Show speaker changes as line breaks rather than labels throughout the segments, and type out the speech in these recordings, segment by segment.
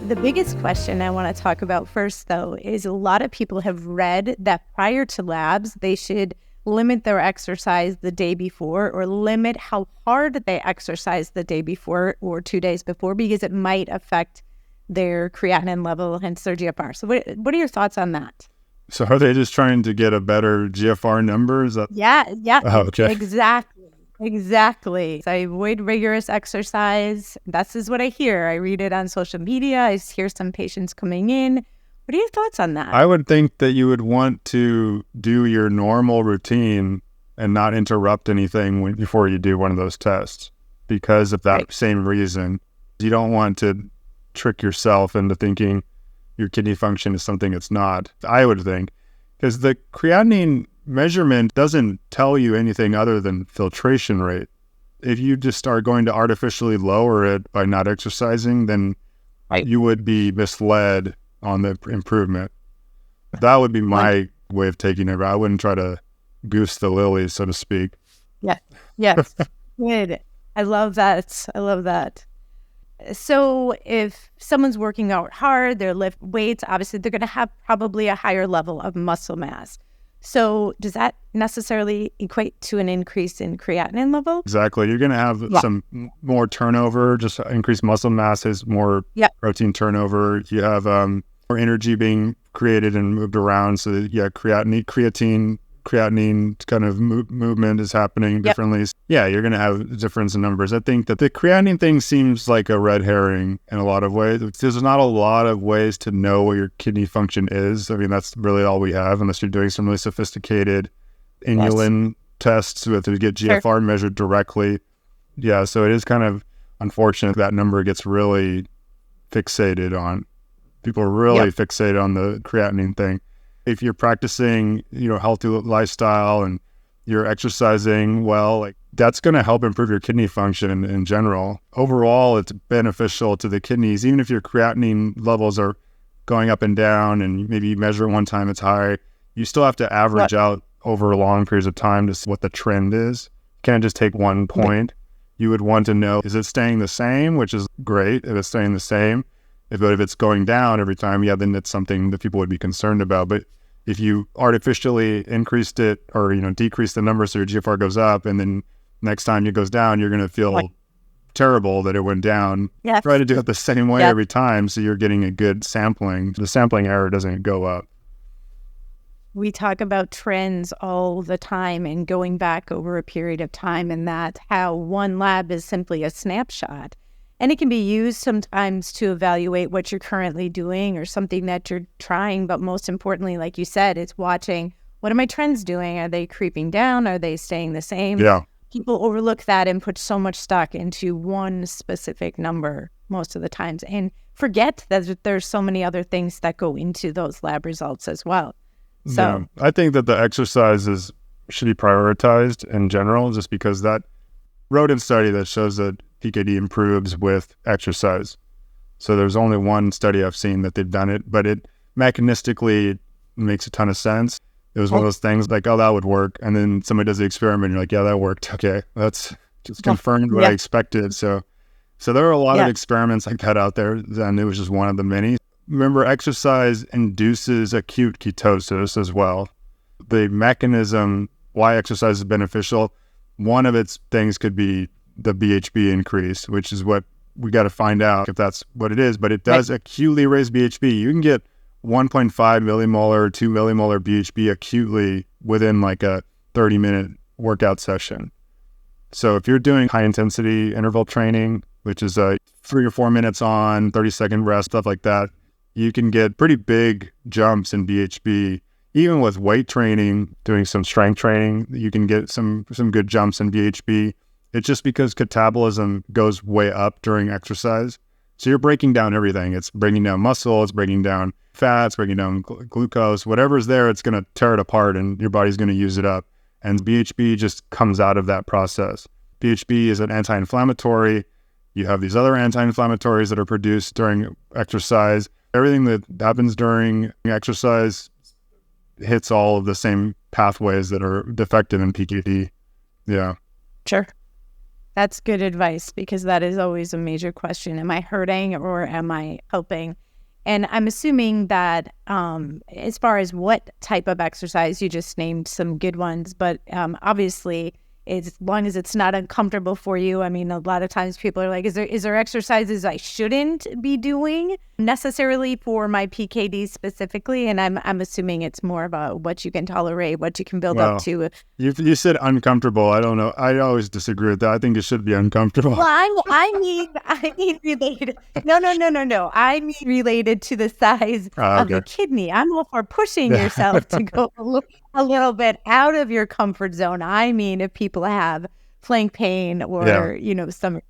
The biggest question I want to talk about first, though, is a lot of people have read that prior to labs, they should limit their exercise the day before or limit how hard they exercise the day before or 2 days before because it might affect their creatinine level, hence their GFR. So what are your thoughts on that?
So are they just trying to get a better GFR number? Is that...
Yeah,
Oh, okay.
Exactly. So I avoid rigorous exercise. This is what I hear. I read it on social media. I hear some patients coming in. What are your thoughts on that?
I would think that you would want to do your normal routine and not interrupt anything before you do one of those tests because of that same reason. You don't want to trick yourself into thinking your kidney function is something it's not, I would think, because the creatinine measurement doesn't tell you anything other than filtration rate. If you just start going to artificially lower it by not exercising, then you would be misled on the improvement. That would be my way of taking it. I wouldn't try to goose the lilies, so to speak.
Yes. Good. I love that. So if someone's working out hard, they're lift weights, obviously they're going to have probably a higher level of muscle mass. So does that necessarily equate to an increase in creatinine level?
Exactly. You're going to have some more turnover, just increased muscle mass is more protein turnover. You have more energy being created and moved around. So creatine kind of movement is happening differently. Yeah, you're going to have a difference in numbers. I think that the creatinine thing seems like a red herring in a lot of ways. There's not a lot of ways to know what your kidney function is. I mean, that's really all we have, unless you're doing some really sophisticated inulin tests to get GFR measured directly. Yeah, so it is kind of unfortunate that number gets really fixated on. People are really fixated on the creatinine thing. If you're practicing, healthy lifestyle and you're exercising well, that's going to help improve your kidney function in general. Overall, it's beneficial to the kidneys. Even if your creatinine levels are going up and down and maybe you measure it one time, it's high, you still have to average out over long periods of time to see what the trend is. You can't just take one point. You would want to know, is it staying the same, which is great if it's staying the same. If it's going down every time, then it's something that people would be concerned about. But if you artificially increased it or, decreased the number so your GFR goes up and then next time it goes down, you're going to feel terrible that it went down. Try to do it the same way every time so you're getting a good sampling. The sampling error doesn't go up.
We talk about trends all the time and going back over a period of time and that how one lab is simply a snapshot. And it can be used sometimes to evaluate what you're currently doing or something that you're trying. But most importantly, like you said, it's watching, what are my trends doing? Are they creeping down? Are they staying the same?
Yeah.
People overlook that and put so much stock into one specific number most of the times and forget that there's so many other things that go into those lab results as well. So
I think that the exercises should be prioritized in general, just because that rodent study that shows that PKD improves with exercise. So there's only one study I've seen that they've done it, but it mechanistically makes a ton of sense. It was one of those things like, oh, that would work. And then somebody does the experiment and you're like, yeah, that worked. Okay, that's just confirmed what I expected. So there are a lot of experiments like that out there, and it was just one of the many. Remember, exercise induces acute ketosis as well. The mechanism why exercise is beneficial, one of its things could be the BHB increase, which is what we got to find out if that's what it is. But it does acutely raise BHB. You can get 1.5 millimolar, 2 millimolar BHB acutely within like a 30-minute workout session. So if you're doing high intensity interval training, which is 3 or 4 minutes on, 30-second rest, stuff like that, you can get pretty big jumps in BHB. Even with weight training, doing some strength training, you can get some good jumps in BHB. It's just because catabolism goes way up during exercise. So you're breaking down everything. It's breaking down muscle, it's breaking down fats, breaking down glucose, whatever's there, it's going to tear it apart and your body's going to use it up. And BHB just comes out of that process. BHB is an anti-inflammatory. You have these other anti-inflammatories that are produced during exercise. Everything that happens during exercise hits all of the same pathways that are defective in PKD. Yeah.
Sure. That's good advice, because that is always a major question. Am I hurting or am I helping? And I'm assuming that as far as what type of exercise, you just named some good ones, but obviously, as long as it's not uncomfortable for you. I mean, a lot of times people are like, is there exercises I shouldn't be doing necessarily for my PKD specifically? And I'm assuming it's more about what you can tolerate, what you can build up
Well,
to.
you said uncomfortable. I don't know. I always disagree with that. I think it should be uncomfortable.
Well, I mean related. No. I mean related to the size of
Okay.
the kidney. I'm all for pushing
Yeah.
yourself to go a little bit out of your comfort zone. I mean, if people have flank pain
Yeah.
or, something,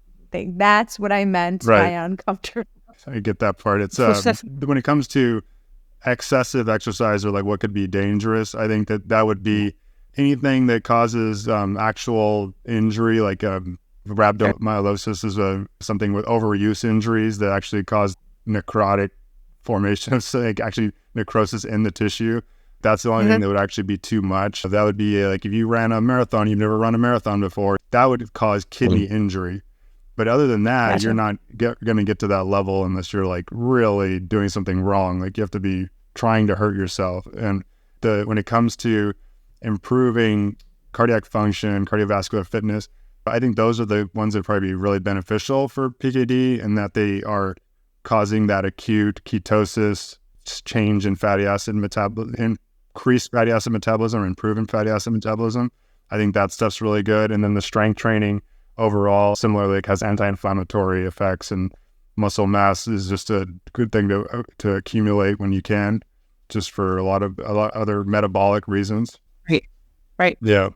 that's what I meant by
Right.
uncomfortable.
I get that part. It's when it comes to excessive exercise or like what could be dangerous, I think that would be anything that causes actual injury, like rhabdomyolysis is something with overuse injuries that actually cause necrotic formation of like actually necrosis in the tissue. That's the only thing that would actually be too much. That would be like if you ran a marathon, you've never run a marathon before, that would cause kidney injury. But other than that,
Gotcha.
you're not going to get to that level unless you're like really doing something wrong. Like you have to be trying to hurt yourself. And when it comes to improving cardiac function, cardiovascular fitness, I think those are the ones that probably be really beneficial for PKD, and that they are causing that acute ketosis change in fatty acid metabolism, increased fatty acid metabolism, or improving fatty acid metabolism. I think that stuff's really good. And then the strength training overall, similarly, it has anti-inflammatory effects, and muscle mass is just a good thing to accumulate when you can, just for a lot other metabolic reasons.
Right.
Yeah.